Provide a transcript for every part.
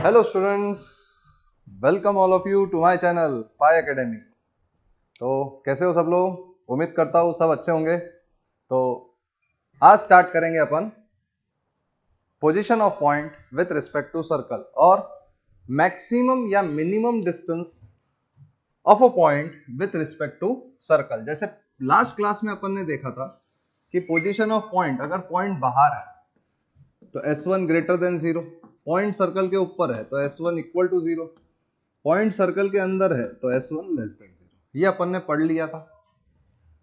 Hello students, welcome all of you to my channel Pi academy. तो कैसे हो सब लोग? उम्मीद करता हूँ सब अच्छे होंगे। तो आज स्टार्ट करेंगे अपन position of point with respect to circle और मैक्सिमम या minimum distance of a point with respect to circle. जैसे लास्ट क्लास में अपन ने देखा था कि पोजीशन ऑफ पॉइंट, अगर पॉइंट बाहर है तो S1 greater than 0, point circle के ऊपर है तो S1 equal to 0, point circle के अंदर है तो S1 लेस देन 0। ये अपन ने पढ़ लिया था।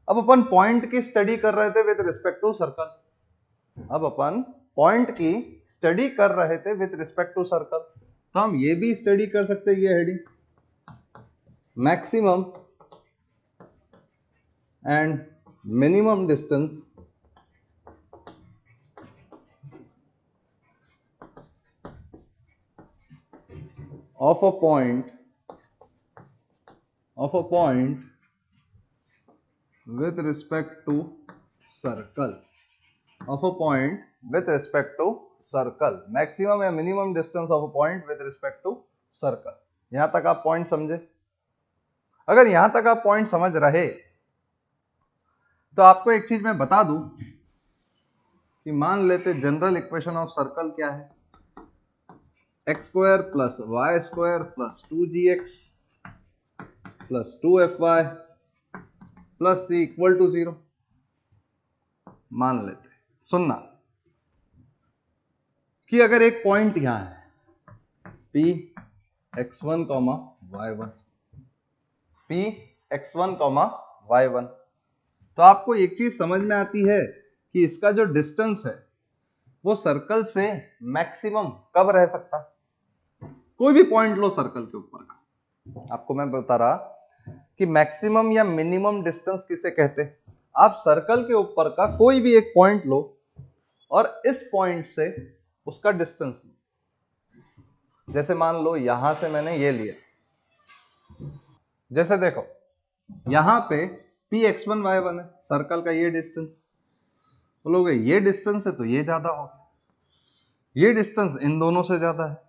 अब अपन पॉइंट की स्टडी कर रहे थे विद रिस्पेक्ट टू सर्कल। अब अपन पॉइंट की स्टडी कर रहे थे विद रिस्पेक्ट टू सर्कल, तो हम ये भी स्टडी कर सकते हैं। ये heading maximum and minimum distance of a point with respect to circle, of a point with respect to circle, maximum या minimum distance of a point with respect to circle। यहां तक आप पॉइंट समझे? अगर यहां तक आप पॉइंट समझ रहे तो आपको एक चीज मैं बता दूं कि मान लेते जनरल इक्वेशन ऑफ सर्कल क्या है, x square plus y square plus 2gx plus 2fy plus C equal to 0। मान लेते, सुनना, कि अगर एक पॉइंट यहां है P x1, y1, P x1, y1, तो आपको एक चीज समझ में आती है कि इसका जो डिस्टेंस है वो सर्कल से मैक्सिमम कब रह सकता है। कोई भी पॉइंट लो सर्कल के ऊपर का, आपको मैं बता रहा कि मैक्सिमम या मिनिमम डिस्टेंस किसे कहते हैं। आप सर्कल के ऊपर का कोई भी एक पॉइंट लो और इस पॉइंट से उसका डिस्टेंस लो। जैसे मान लो यहां से मैंने ये लिया, जैसे देखो यहां पे P x1 y1 है, सर्कल का ये डिस्टेंस, बोलोगे ये डिस्टेंस है तो ये ज्यादा होगा, ये डिस्टेंस इन दोनों से ज्यादा है।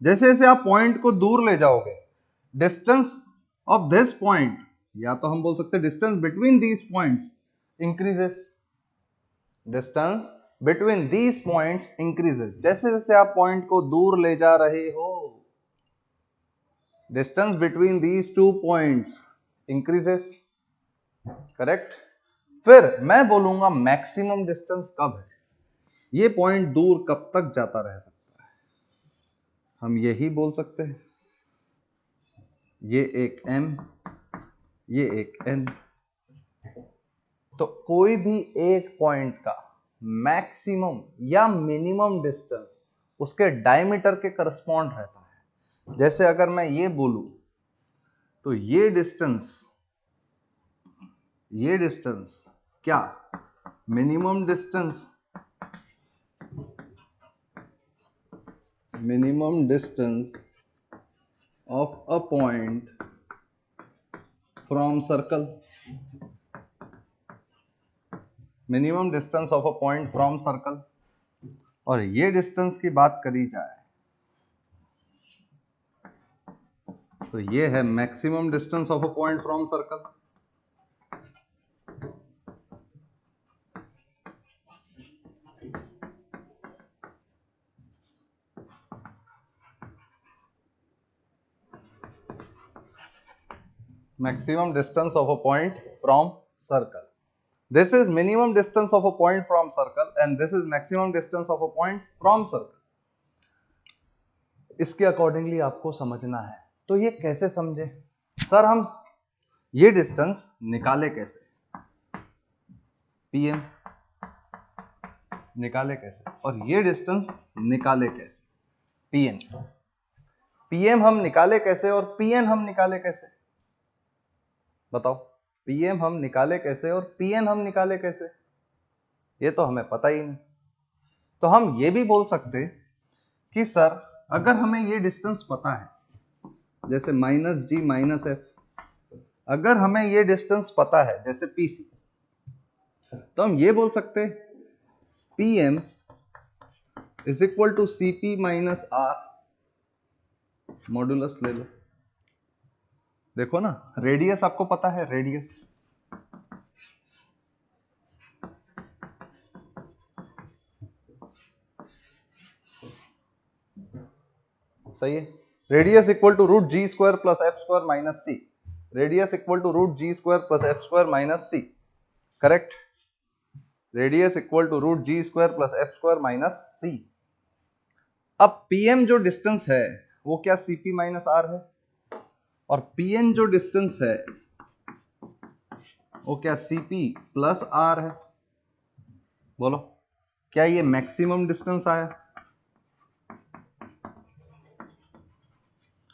जैसे जैसे आप पॉइंट को दूर ले जाओगे, डिस्टेंस ऑफ दिस पॉइंट, या तो हम बोल सकते हैं distance between these points increases, distance between these points increases. जैसे जैसे आप पॉइंट को दूर ले जा रहे हो, distance between these two points increases, correct. फिर मैं बोलूंगा मैक्सिमम डिस्टेंस कब है, ये पॉइंट दूर कब तक जाता रह सकता है। हम यही बोल सकते हैं, ये एक M, ये एक N। तो कोई भी एक पॉइंट का मैक्सिमम या मिनिमम डिस्टेंस उसके डायमीटर के करस्पॉन्ड रहता है। जैसे अगर मैं ये बोलूं तो ये डिस्टेंस क्या, minimum distance of a point from circle, minimum distance of a point from circle. और ये डिस्टेंस की बात करी जाए तो ये है maximum distance of a point from circle. maximum distance of a point from circle. This is minimum distance of a point from circle and this is maximum distance of a point from circle. इसके accordingly आपको समझना है। तो ये कैसे समझे sir, हम ये डिस्टेंस निकाले कैसे, PM निकाले कैसे और ये डिस्टेंस निकाले कैसे, PM हम निकाले कैसे और PN हम निकाले कैसे, बताओ। PM हम निकाले कैसे और PN हम निकाले कैसे, ये तो हमें पता ही नहीं। तो हम ये भी बोल सकते कि सर अगर हमें ये डिस्टेंस पता है, जैसे -G -F, अगर हमें ये डिस्टेंस पता है जैसे PC, तो हम ये बोल सकते PM is equal to CP - R modulus ले लो, देखो ना रेडियस आपको पता है, रेडियस सही है, radius equal to root G square plus F square minus C, radius equal to root G square plus F square minus C, correct, radius equal to root G square plus F square minus C. अब PM जो distance है वो क्या CP minus are है, और PN जो distance है वो क्या सीपी प्लस आर है। बोलो क्या ये मैक्सिमम डिस्टेंस आया,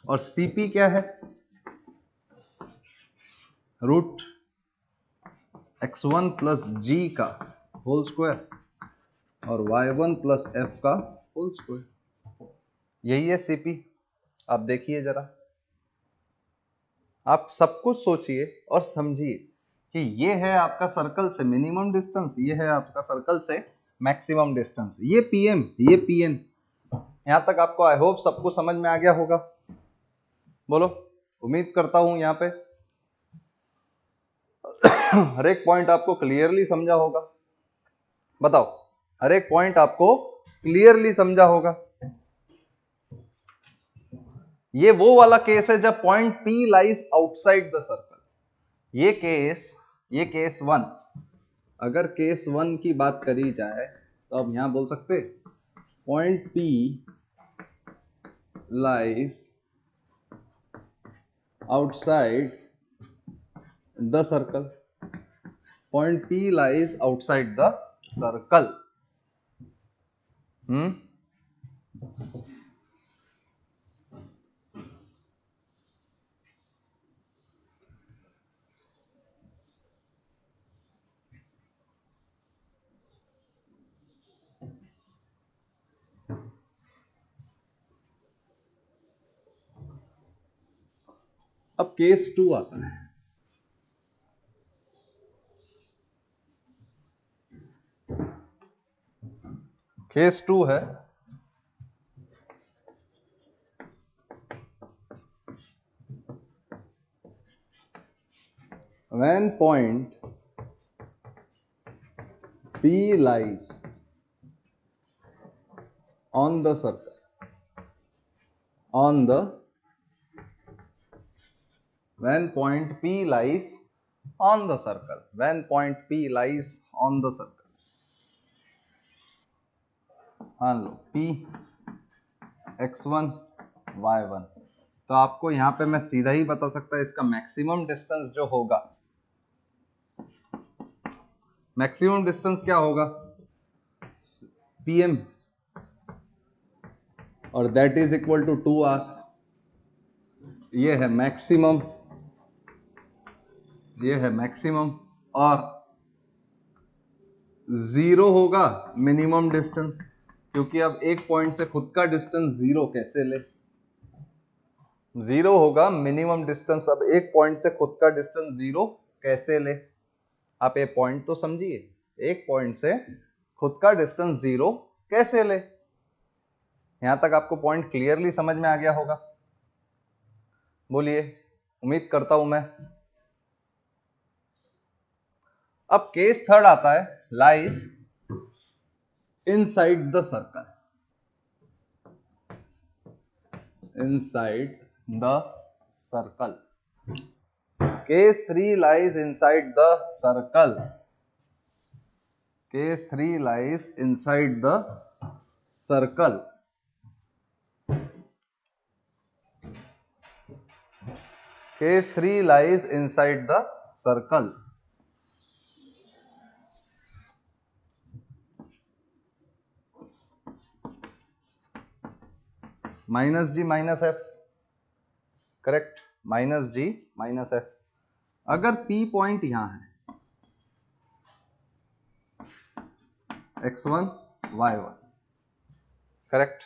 और सीपी क्या है, रूट x1 प्लस जी का होल स्क्वायर और y1 प्लस एफ का होल स्क्वायर, यही है सीपी। आप देखिए जरा, आप सब कुछ सोचिए और समझिए कि ये है आपका सर्कल से मिनिमम डिस्टेंस, ये है आपका सर्कल से मैक्सिमम डिस्टेंस, ये पीएम ये पीएन। यहां तक आपको आई होप सबको समझ में आ गया होगा। बोलो, उम्मीद करता हूं यहां पे हर एक पॉइंट आपको क्लियरली समझा होगा। बताओ, हर एक पॉइंट आपको क्लियरली समझा होगा। ये वो वाला केस है जब point P lies outside the circle. ये केस वन, अगर केस वन की बात करी जाए तो अब यहां बोल सकते point P lies outside the circle, point P lies outside the circle. अब केस टू आता है। केस टू है when point P lies on the circle, when point P lies on the circle, when point P lies on the circle, मान लो P x1 y1, तो आपको यहां पे मैं सीधा ही बता सकता है इसका मैक्सिमम डिस्टेंस जो होगा, मैक्सिमम डिस्टेंस क्या होगा PM, और that is equal to 2r। ये है मैक्सिमम, ये है मैक्सिमम, और 0 होगा मिनिमम डिस्टेंस, क्योंकि अब एक पॉइंट से खुद का डिस्टेंस 0 कैसे ले, 0 होगा मिनिमम डिस्टेंस। अब एक पॉइंट से खुद का डिस्टेंस 0 कैसे ले, आप ये पॉइंट तो समझिए, एक पॉइंट से खुद का डिस्टेंस 0 कैसे ले। यहां तक आपको पॉइंट क्लियरली समझ में आ गया होगा। बोलिए, उम्मीद करता हूं मैं। अब केस थर्ड आता है lies inside the circle, inside the circle. Case three lies inside the circle, case three lies inside the circle. Case three lies inside the circle. Minus G minus F, correct, minus G minus F. अगर P point यहां है x1 y1, correct,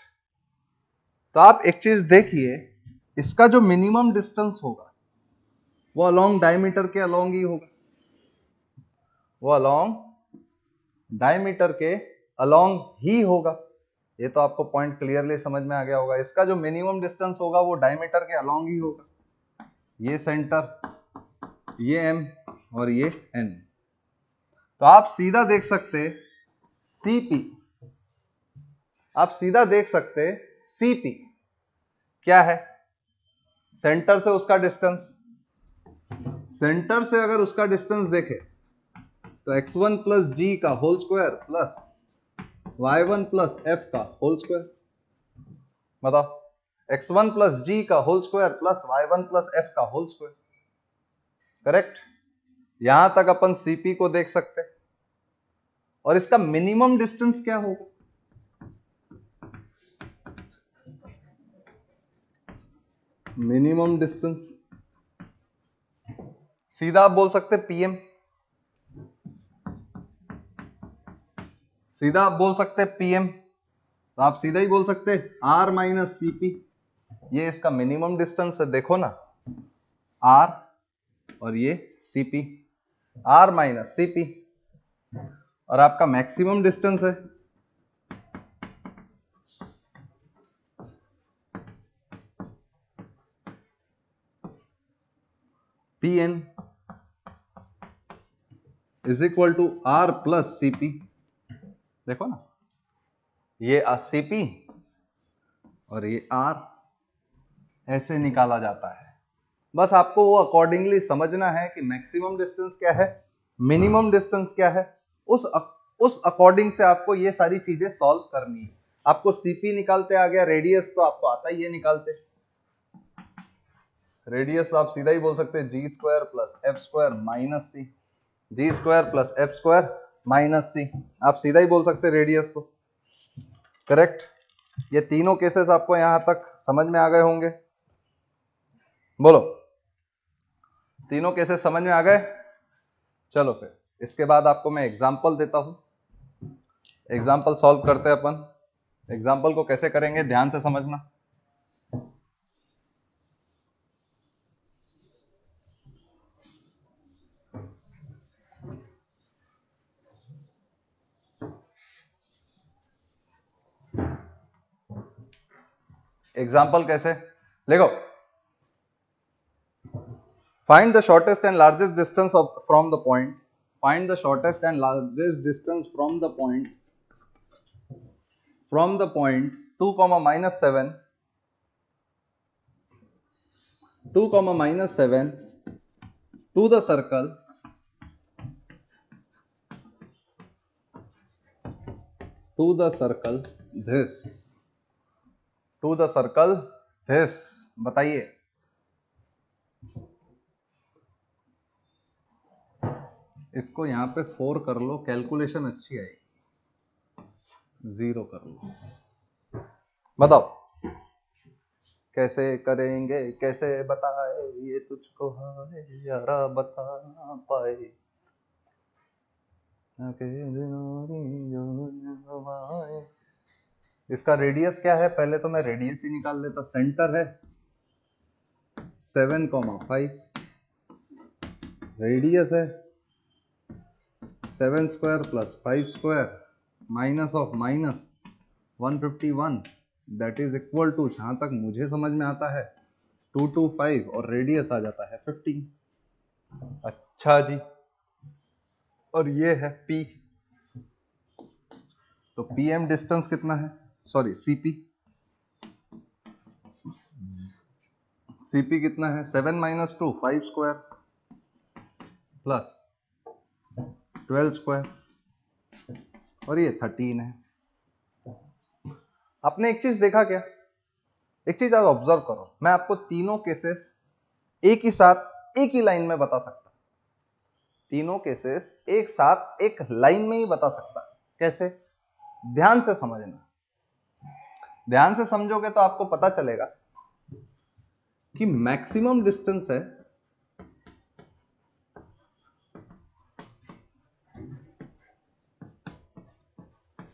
तो आप एक चीज देखिए, इसका जो मिनिमम डिस्टेंस होगा वो अलोंग डायमीटर के अलोंग ही होगा, वो अलोंग डायमीटर के अलोंग ही होगा। ये तो आपको पॉइंट क्लियरली समझ में आ गया होगा। इसका जो मिनिमम डिस्टेंस होगा वो डायमीटर के अलोंग ही होगा। ये सेंटर, ये m और ये n। तो आप सीधा देख सकते CP, आप सीधा देख सकते CP क्या है, सेंटर से उसका डिस्टेंस। सेंटर से अगर उसका डिस्टेंस देखे तो x1 प्लस जी का whole square plus y1 plus F का होल स्क्वायर। बताओ, x1 प्लस जी का whole square plus y1 plus F का होल स्क्वायर। करेक्ट। यहां तक अपन CP को देख सकते। और इसका मिनिमम डिस्टेंस क्या होगा? मिनिमम डिस्टेंस सीधा आप बोल सकते PM, सीधा आप बोल सकते PM। तो आप सीधा ही बोल सकते R माइनस CP, ये इसका मिनिमम डिस्टेंस है। देखो ना, R और ये CP, R माइनस CP। और आपका मैक्सिमम डिस्टेंस है PN is equal to R plus CP। देखो ना, ये CP और ये R ऐसे निकाला जाता है। बस आपको वो अकॉर्डिंगली समझना है कि मैक्सिमम डिस्टेंस क्या है, मिनिमम डिस्टेंस क्या है, उस अकॉर्डिंग से आपको ये सारी चीजें सॉल्व करनी है। आपको CP निकालते आ गया, रेडियस तो आपको आता ही है निकालते। रेडियस तो आप सीधा ही बोल सकते हैं G square plus F square minus C, G square plus F square minus C. आप सीधा ही बोल सकते हैं रेडियस तो। करेक्ट। ये तीनों केसेस आपको यहां तक समझ में आ गए होंगे। बोलो, तीनों केसेस समझ में आ गए? चलो फिर इसके बाद आपको मैं एग्जांपल देता हूं। एग्जांपल सॉल्व करते हैं अपन। एग्जांपल को कैसे करेंगे ध्यान से समझना। एग्जाम्पल कैसे, देखो, find the shortest and largest distance from the point, find the shortest and largest distance from the point 2 comma minus 7 to the circle this, to the circle this। बताइए, इसको यहां पे 4 कर लो, कैलकुलेशन अच्छी आएगी। 0 कर लो। बताओ कैसे करेंगे, कैसे बताए, ये तुझको हाय यारा बता ना पाए। इसका रेडियस क्या है, पहले तो मैं रेडियस ही निकाल लेता। सेंटर है 7,5, रेडियस है 7 square plus 5 square minus of minus 151, that is equal to, जहां तक मुझे समझ में आता है 225, और रेडियस आ जाता है 15। अच्छा जी, और ये है P। तो PM डिस्टेंस कितना है, सॉरी CP, CP कितना है 7 माइनस 2 5 स्क्वायर प्लस 12 स्क्वायर, और ये 13 है। आपने एक चीज देखा क्या, एक चीज आप ऑब्जर्व करो, मैं आपको तीनों केसेस एक ही साथ एक ही लाइन में बता सकता, तीनों केसेस एक साथ एक लाइन में ही बता सकता। कैसे, ध्यान से समझना। ध्यान से समझोगे तो आपको पता चलेगा कि मैक्सिमम डिस्टेंस है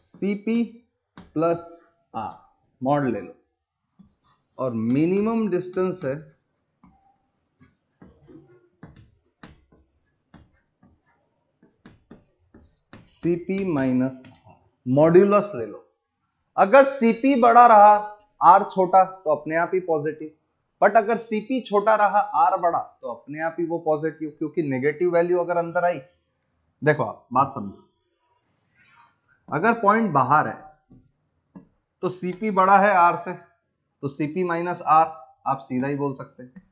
CP प्लस R, मॉड ले लो, और मिनिमम डिस्टेंस है CP माइनस, मॉड्यूलस ले लो। अगर Cp बड़ा रहा R छोटा तो अपने आप ही पॉजिटिव, बट अगर Cp छोटा रहा R बड़ा तो अपने आप ही वो पॉजिटिव, क्योंकि नेगेटिव वैल्यू अगर अंदर आई, देखो आप बात समझो, अगर पॉइंट बाहर है तो Cp बड़ा है R से तो Cp माइनस R आप सीधा ही बोल सकते हैं।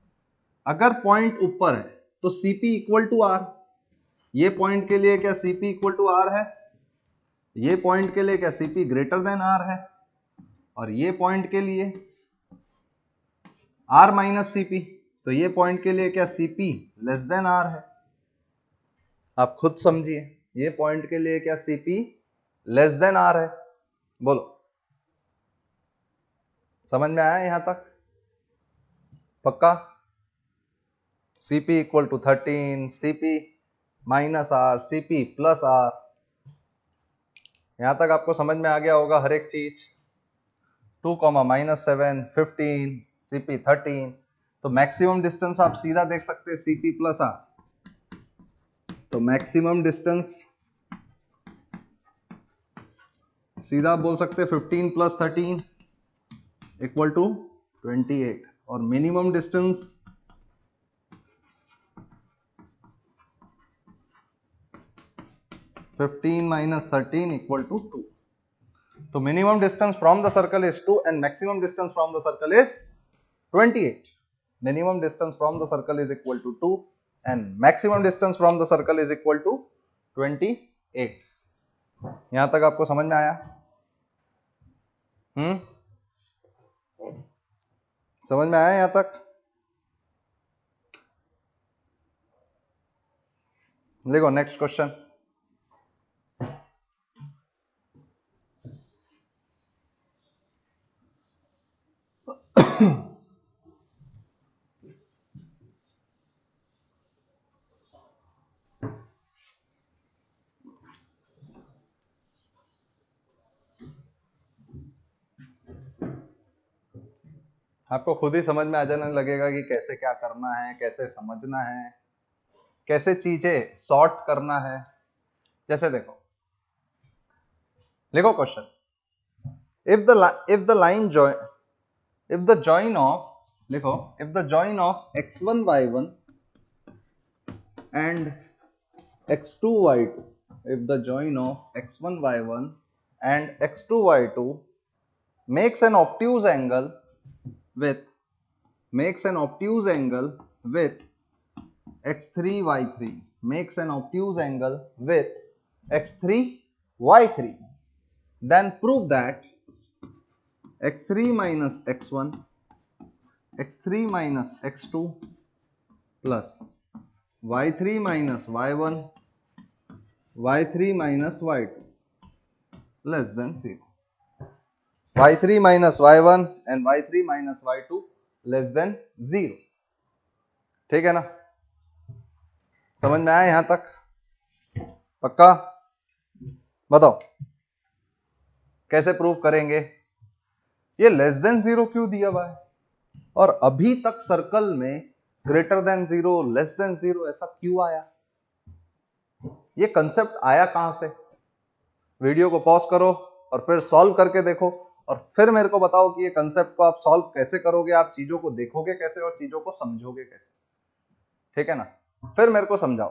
अगर पॉइंट ऊपर है तो Cp इक्वल टू R, ये पॉइंट के लिए क्या Cp इक्वल टू R है, ये पॉइंट के लिए क्या Cp ग्रेटर देन R है, और ये पॉइंट के लिए R माइनस Cp, तो ये पॉइंट के लिए क्या Cp लेस देन R है। आप खुद समझिए, ये पॉइंट के लिए क्या Cp लेस देन R है। बोलो समझ में आया यहां तक? पक्का? Cp equal to 13, Cp minus R, Cp plus R, यहां तक आपको समझ में आ गया होगा हर एक चीज। 2, -7, 15, Cp 13, तो मैक्सिमम डिस्टेंस आप सीधा देख सकते हैं Cp प्लस R, तो मैक्सिमम डिस्टेंस सीधा बोल सकते हैं 15 प्लस 13 इक्वल टू 28, और minimum distance (15 minus 13 equal to 2). तो minimum distance from the circle is 2 and maximum distance from the circle is 28. Minimum distance from the circle is equal to 2 and maximum distance from the circle is equal to 28. यहां तक आपको समझ में आया? समझ में आया यहां तक? देखो नेक्स्ट क्वेश्चन। आपको खुद ही समझ में आ जाने लगेगा कि कैसे क्या करना है, कैसे समझना है, कैसे चीजें सॉर्ट करना है। जैसे देखो, लिखो question, if the line join, if the join of, लिखो, if the join of x1 y1 and x2 y2, if the join of x1 y1 and x2 y2 makes an obtuse angle with x3 y3, makes an obtuse angle with x3 y3, then prove that x3 minus x1, x3 minus x2 plus y3 minus y1, y3 minus y2 less than 0. y3 minus y1 and y3 minus y2 less than 0. ठीक है ना? समझ में आया यहां तक? पक्का? बताओ कैसे प्रूव करेंगे? ये लेस देन 0 क्यों दिया हुआ है, और अभी तक सर्कल में ग्रेटर देन 0, लेस देन 0 ऐसा क्यों आया? ये कंसेप्ट आया कहां से? वीडियो को पॉज करो और फिर सॉल्व करके देखो, और फिर मेरे को बताओ कि ये कंसेप्ट को आप सॉल्व कैसे करोगे, आप चीजों को देखोगे कैसे और चीजों को समझोगे कैसे। ठीक है ना? फिर मेरे को समझाओ,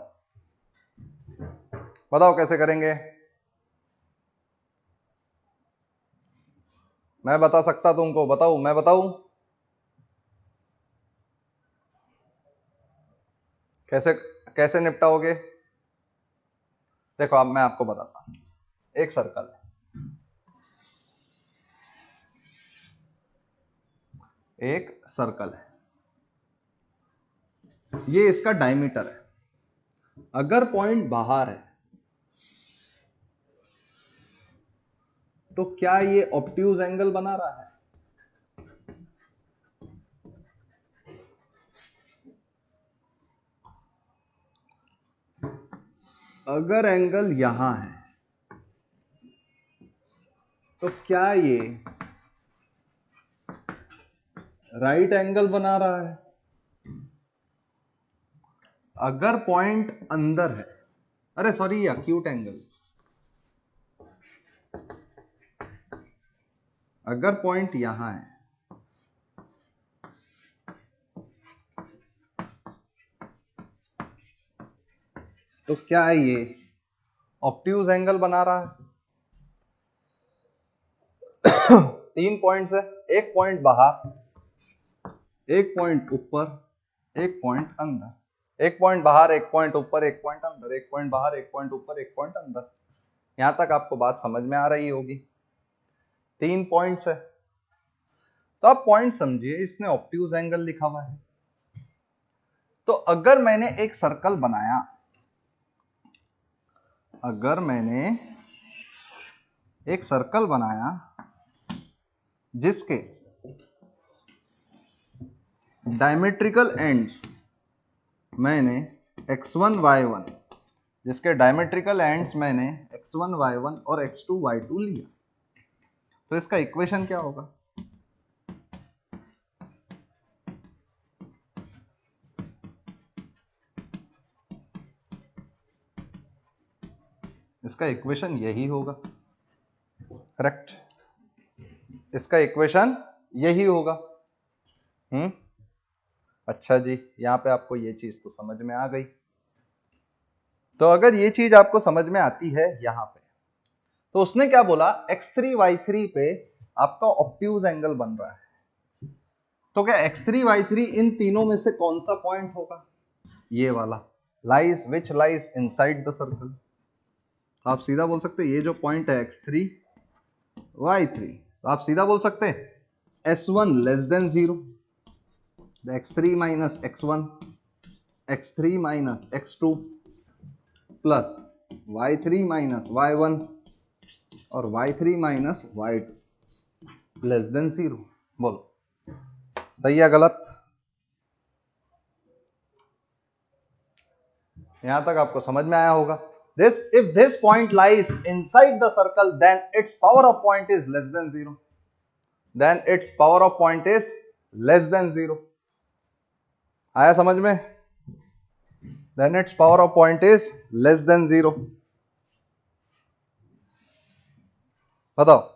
बताओ कैसे करेंगे। मैं बता सकता तुमको, बताऊं? मैं बताऊं कैसे कैसे निपटाओगे? देखो अब मैं आपको बताता हूं। एक सर्कल है, एक सर्कल है, ये इसका डायमीटर है। अगर पॉइंट बाहर है तो क्या ये ऑब्ट्यूज एंगल बना रहा है? अगर एंगल यहां है तो क्या ये राइट एंगल बना रहा है? अगर पॉइंट अंदर है, अरे सॉरी, एक्यूट एंगल, अगर पॉइंट यहां है तो क्या है ये ऑब्ट्यूज एंगल बना रहा है। 3 पॉइंट्स है, एक पॉइंट बाहर, एक पॉइंट ऊपर, एक पॉइंट अंदर, एक पॉइंट बाहर, एक पॉइंट ऊपर, एक पॉइंट अंदर, एक पॉइंट बाहर, एक पॉइंट ऊपर, एक पॉइंट अंदर। यहां तक आपको बात समझ में आ रही होगी। 3 पॉइंट्स है तो आप पॉइंट समझिए, इसने ऑब्ट्यूज एंगल लिखा हुआ है। तो अगर मैंने एक सर्कल बनाया, अगर मैंने एक सर्कल बनाया जिसके डायमेट्रिकल एंड्स मैंने x1 y1, जिसके डायमेट्रिकल एंड्स मैंने x1 y1 और x2 y2 लिया, तो इसका इक्वेशन क्या होगा? इसका इक्वेशन यही होगा, करेक्ट? इसका इक्वेशन यही होगा। अच्छा जी, यहां पे आपको ये चीज तो समझ में आ गई। तो अगर ये चीज आपको समझ में आती है यहां पे, तो उसने क्या बोला, x3 y3 पे आपका ऑब्ट्यूज एंगल बन रहा है। तो क्या x3 y3 इन तीनों में से कौन सा पॉइंट होगा? ये वाला, lies which lies inside the circle. आप सीधा बोल सकते हैं ये जो पॉइंट है x3 y3, तो आप सीधा बोल सकते हैं s1 less than 0, x3 minus x1, x3 minus x2 plus y3 minus y1 और y3 minus y2 less than 0। बोलो सही है गलत? यहां तक आपको समझ में आया होगा। This, if this point lies inside the circle, then its power of point is less than 0. Then its power of point is less than 0. आया समझ में? Then its power of point is less than 0. बताओ।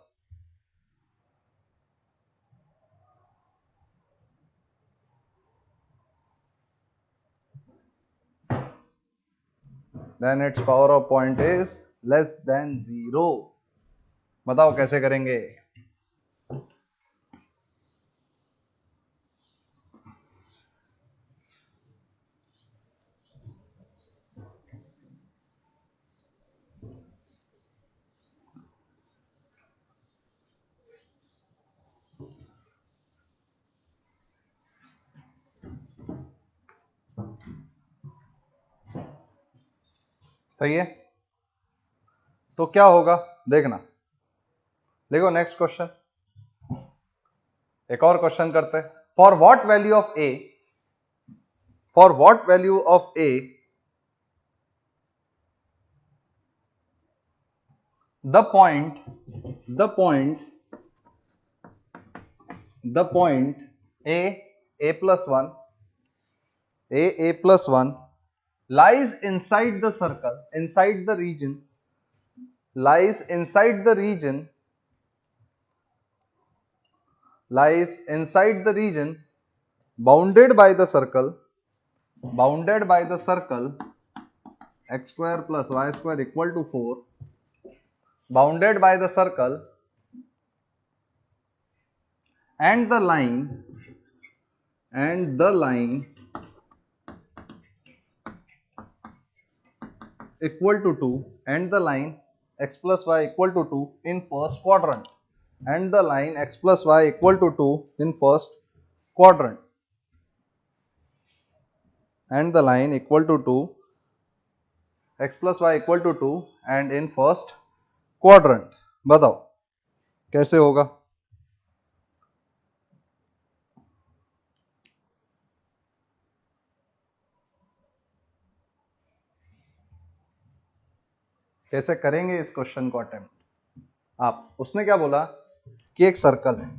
Then its power of point is less than 0. बताओ कैसे करेंगे? सही है, तो क्या होगा देखना। देखो नेक्स्ट क्वेश्चन, एक और क्वेश्चन करते हैं। For what value of A, for what value of A the point a plus 1 a plus 1 lies inside the circle, inside the region, lies inside the region, lies inside the region bounded by the circle, bounded by the circle x square plus y square equal to 4, bounded by the circle, and the line equal to 2, and the line x plus y equal to 2 in first quadrant, and the line x plus y equal to 2 in first quadrant, and the line equal to 2, x plus y equal to 2 and in first quadrant। बताओ कैसे होगा? कैसे करेंगे इस question को attempt आप? उसने क्या बोला कि एक सर्कल है,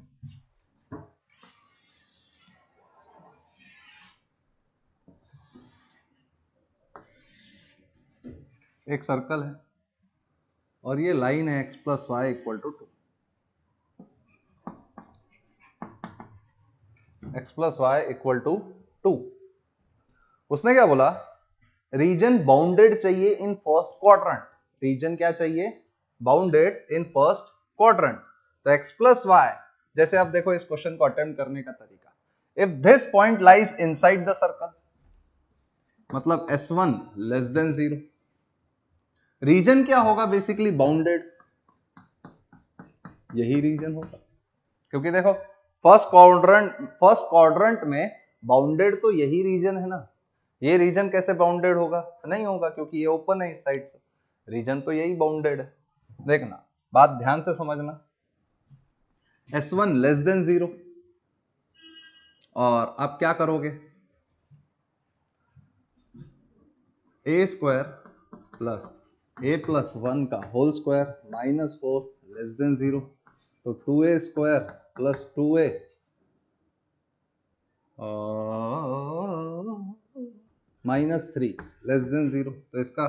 एक सर्कल है और ये लाइन है x plus y equal to 2। x plus y equal to 2। उसने क्या बोला, रीजन बाउंडेड चाहिए इन फर्स्ट क्वाड्रेंट। रीजन क्या चाहिए, बाउंडेड इन फर्स्ट क्वाड्रेंट। तो x प्लस वाई, जैसे आप देखो इस क्वेश्चन को अटेम्प्ट करने का तरीका, if this point lies inside the circle, मतलब s1 लेस देन 0, रीजन क्या होगा, बेसिकली बाउंडेड, यही रीजन होगा। क्योंकि देखो फर्स्ट क्वाड्रेंट में बाउंडेड तो यही रीजन है ना, ये रीजन कैसे बाउंडेड होगा, नहीं होगा, क्योंकि ये ओपन है इस साइड से, रीजन तो यही बाउंडेड है। देखना, बात ध्यान से समझना, s1 लेस देन 0, और आप क्या करोगे, a square plus a plus 1 का whole square minus 4 less than 0, तो 2a square plus 2a minus 3 less than 0, तो इसका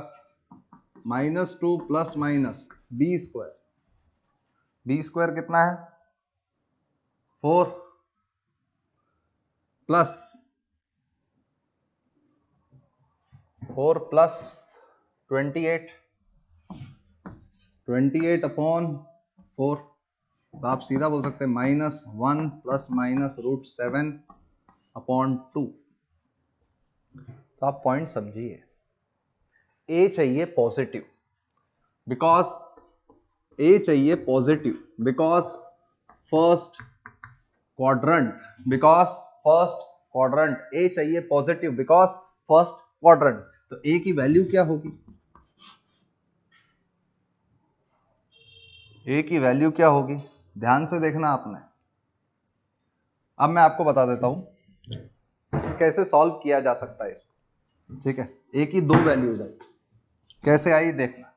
minus 2 plus minus b square कितना है 4 प्लस 28 अपॉन 4, तो आप सीधा बोल सकते हैं minus 1 plus minus root 7 upon 2। तो आप पॉइंट समझिए, ए चाहिए positive, because first quadrant, A चाहिए पॉजिटिव बिकॉज फर्स्ट क्वाड्रेंट। तो ए की वैल्यू क्या होगी, ए की वैल्यू क्या होगी, ध्यान से देखना आपने। अब मैं आपको बता देता हूं कैसे सॉल्व किया जा सकता है इसको, ठीक है। ए की दो वैल्यूज आई, कैसे आई देखना,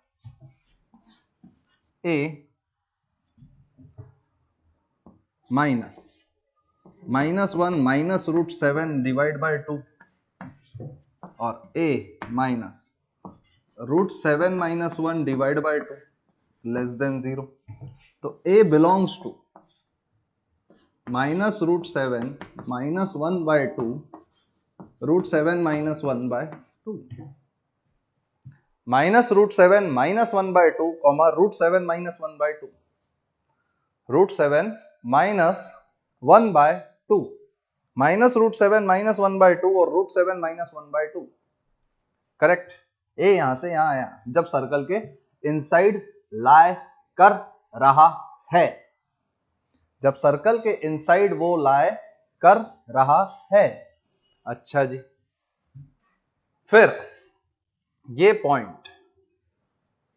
a minus 1 minus root 7 divide by 2, और a minus root 7 minus 1 divide by 2 less than 0। तो a belongs to minus root 7 minus 1 by 2 root 7 minus 1 by 2, minus root 7 minus 1 by 2 comma root 7 minus 1 by 2, root 7 minus 1 by 2, minus root 7 minus 1 by 2 और root 7 minus 1 by 2, correct. ए यहां से यहां आया जब circle के inside lie कर रहा है, जब सर्कल के इनसाइड वो लाई कर रहा है। अच्छा जी, फिर ये पॉइंट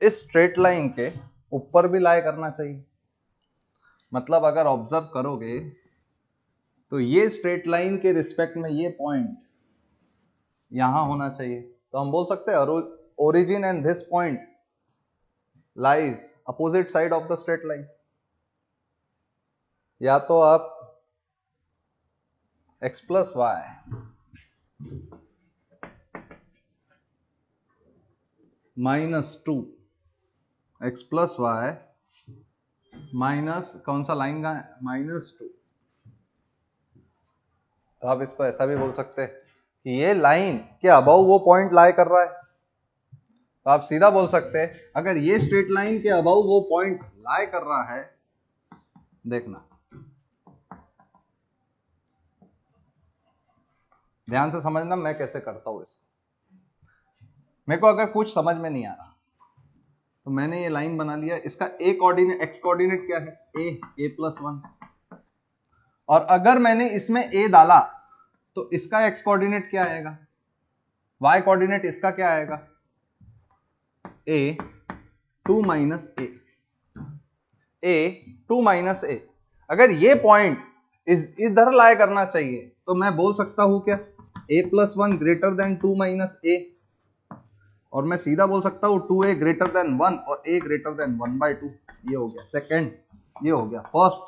इस स्ट्रेट लाइन के ऊपर भी लाई करना चाहिए, मतलब अगर ऑब्जर्व करोगे तो ये स्ट्रेट लाइन के रिस्पेक्ट में ये पॉइंट यहां होना चाहिए। तो हम बोल सकते हैं origin and this point lies opposite side of the straight line. या तो आप x plus y minus 2 x plus y minus कौन सा लाइन का माइनस 2, तो आप इसको ऐसा भी बोल सकते हैं कि ये लाइन के अबव वो पॉइंट लाई कर रहा है। तो आप सीधा बोल सकते हैं अगर ये स्ट्रेट लाइन के अबव वो पॉइंट लाई कर रहा है, देखना ध्यान से समझना मैं कैसे करता हूं इसको। मेरे को अगर कुछ समझ में नहीं आ रहा तो मैंने ये लाइन बना लिया, इसका ए कोऑर्डिनेट एक्स कोऑर्डिनेट क्या है, ए प्लस 1, और अगर मैंने इसमें ए डाला तो इसका एक्स कोऑर्डिनेट क्या आएगा, वाई कोऑर्डिनेट इसका क्या आएगा, ए 2 माइनस ए। अगर ये पॉइंट इधर लाई करना चाहिए तो मैं बोल सकता हूं क्या, a plus 1 greater than 2 minus a, और मैं सीधा बोल सकता हूं 2a ग्रेटर देन 1 और a ग्रेटर देन 1 बाय 2। ये हो गया सेकंड, ये हो गया फर्स्ट,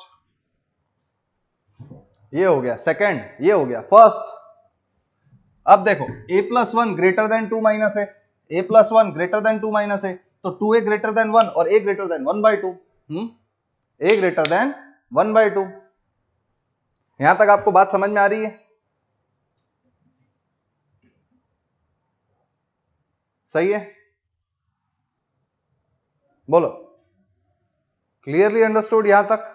ये हो गया सेकंड, ये हो गया फर्स्ट। अब देखो a plus 1 greater than 2 minus a, plus 1 greater than 2 minus a, तो 2a ग्रेटर देन 1 और a greater than 1 by 2, a greater than 1 by 2। यहां तक आपको बात समझ में आ रही है? सही है, बोलो। क्लियरली अंडरस्टूड यहां तक?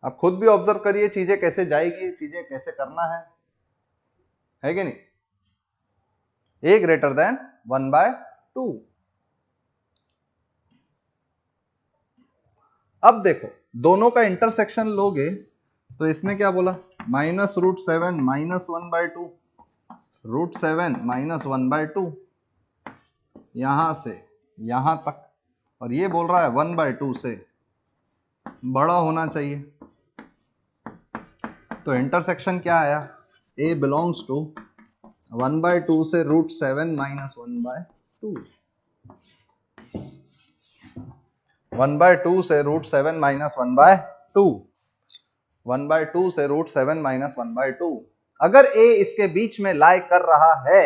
आप खुद भी ऑब्जर्व करिए चीजें कैसे जाएगी, चीजें कैसे करना है कि नहीं? a greater then 1/2। अब देखो दोनों का इंटरसेक्शन लोगे तो इसने क्या बोला, -√7 -1/2, √7 -1/2, यहां से यहां तक, और ये बोल रहा है 1/2 से बड़ा होना चाहिए। तो इंटरसेक्शन क्या आया, a बिलोंग्स टू 1/2 से √7 -1/2, 1/2 से √7 -1/2, 1/2 से √7 -1/2। अगर a इसके बीच में लाई कर रहा है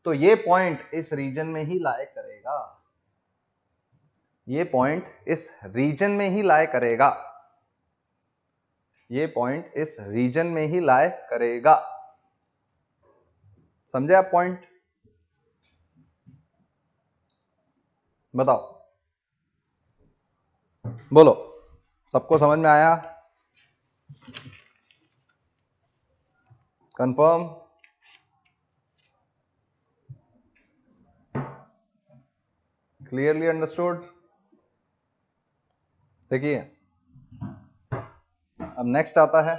तो ये पॉइंट इस रीजन में ही लाई करेगा, ये पॉइंट इस रीजन में ही लाई करेगा, ये पॉइंट इस रीजन में ही लाई करेगा। समझे आप पॉइंट? बताओ, बोलो, सबको समझ में आया? कंफर्म? Clearly understood? देखिए अब नेक्स्ट आता है,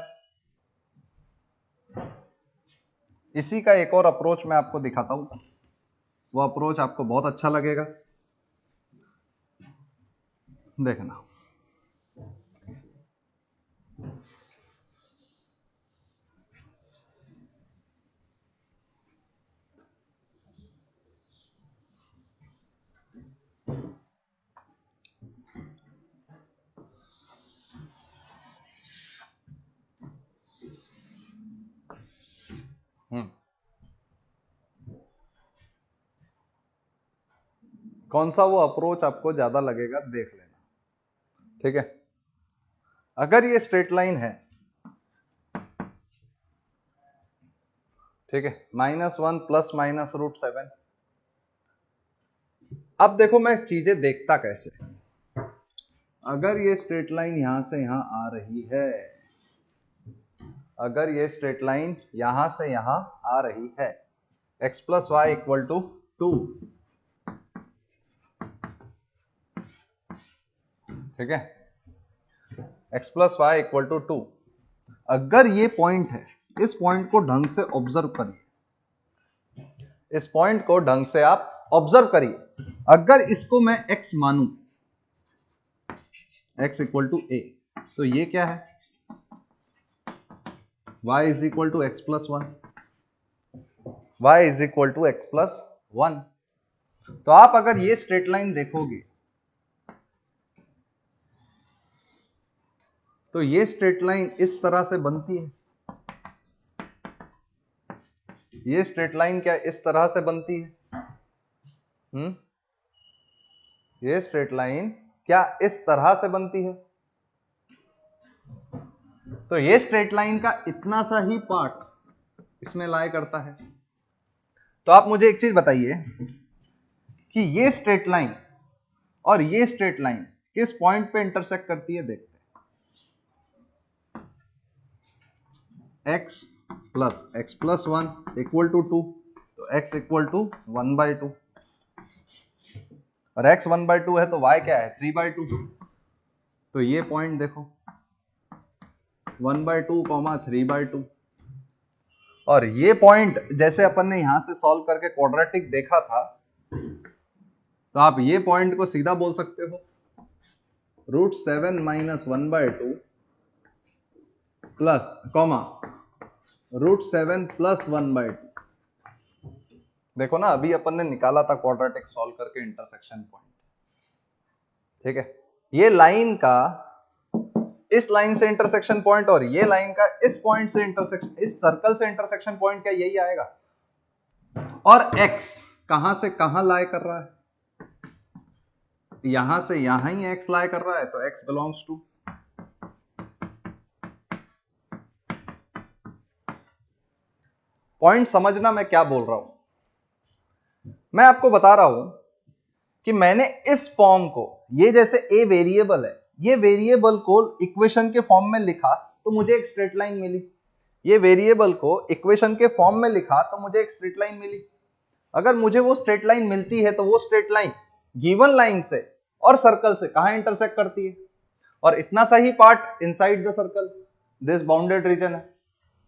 इसी का एक और अप्रोच मैं आपको दिखाता हूं, वो अप्रोच आपको बहुत अच्छा लगेगा, देखना। कौन सा वो अप्रोच आपको ज्यादा लगेगा देख लेना, ठीक है? अगर ये स्ट्रेट लाइन है, ठीक है, -1 ± √7, अब देखो मैं चीजें देखता कैसे, अगर ये स्ट्रेट लाइन यहां से यहां आ रही है, अगर ये स्ट्रेट लाइन यहां से यहां आ रही है, x + y = 2, ठीक है, x + y = 2। अगर ये पॉइंट है, इस पॉइंट को ढंग से ऑब्जर्व करिए, इस पॉइंट को ढंग से आप ऑब्जर्व करिए। अगर इसको मैं x मानूं, x = a, तो ये क्या है, y = x + 1, y = x + 1। तो आप अगर ये स्ट्रेट लाइन देखोगे तो ये स्ट्रेट लाइन इस तरह से बनती है, ये स्ट्रेट लाइन क्या इस तरह से बनती है? ये स्ट्रेट लाइन क्या इस तरह से बनती है? तो ये स्ट्रेट लाइन का इतना सा ही पार्ट इसमें लाई करता है। तो आप मुझे एक चीज बताइए कि ये स्ट्रेट लाइन और ये स्ट्रेट लाइन किस पॉइंट पे इंटरसेक्ट करती है, देखते हैं। x + x + 1 = 2, तो x = 1/2, और x 1/2 है तो y क्या है, 3/2। तो ये पॉइंट देखो 1/2, 3/2, और ये पॉइंट जैसे अपन ने यहां से सॉल्व करके क्वाड्रेटिक देखा था, तो आप ये पॉइंट को सीधा बोल सकते हो √7 - 1/2 प्लस √7 + 1/2। देखो ना, अभी अपन ने निकाला था क्वाड्रेटिक सॉल्व करके इंटरसेक्शन पॉइंट, ठीक है? ये लाइन का इस लाइन से इंटरसेक्शन पॉइंट और ये लाइन का इस पॉइंट से इंटरसेक्शन, इस सर्कल से इंटरसेक्शन पॉइंट क्या यही आएगा? और x कहां से कहां लाई कर रहा है? यहां से यहां ही x लाई कर रहा है, तो x बिलोंग्स टू, पॉइंट समझना मैं क्या बोल रहा हूं। मैं आपको बता रहा हूं कि मैंने इस फॉर्म को, ये जैसे a वेरिएबल है, ये वेरिएबल को इक्वेशन के फॉर्म में लिखा तो मुझे एक स्ट्रेट लाइन मिली, ये वेरिएबल को इक्वेशन के फॉर्म में लिखा तो मुझे एक स्ट्रेट लाइन मिली। अगर मुझे वो स्ट्रेट लाइन मिलती है तो वो स्ट्रेट लाइन गिवन लाइन से और सर्कल से कहां इंटरसेक्ट करती है, और इतना सा ही part inside the circle, this bounded region है,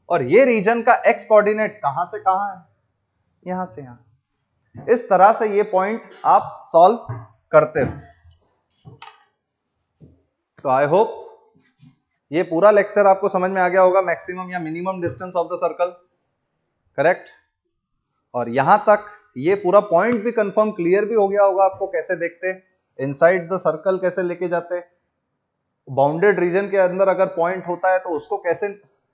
और ये रीजन का एक्स कोऑर्डिनेट कहां से कहां है, यहां से यहां। इस तरह से ये पॉइंट आप सॉल्व करते हो। तो आई होप ये पूरा लेक्चर आपको समझ में आ गया होगा, मैक्सिमम या minimum distance of the circle, correct. और यहां तक ये पूरा पॉइंट भी कंफर्म क्लियर भी हो गया होगा आपको, कैसे देखते इनसाइड द सर्कल, कैसे लेके जाते, बाउंडेड रीजन के अंदर अगर पॉइंट होता है तो उसको कैसे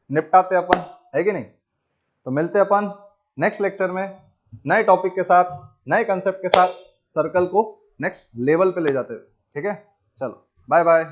निपटाते अपन, है कि नहीं। तो मिलते अपन नेक्स्ट लेक्चर में नए टॉपिक के साथ, नए कंसेप्ट के साथ, सर्कल को नेक्स्ट लेवल पे ले जाते हुए, ठीक है। चलो बाय बाय।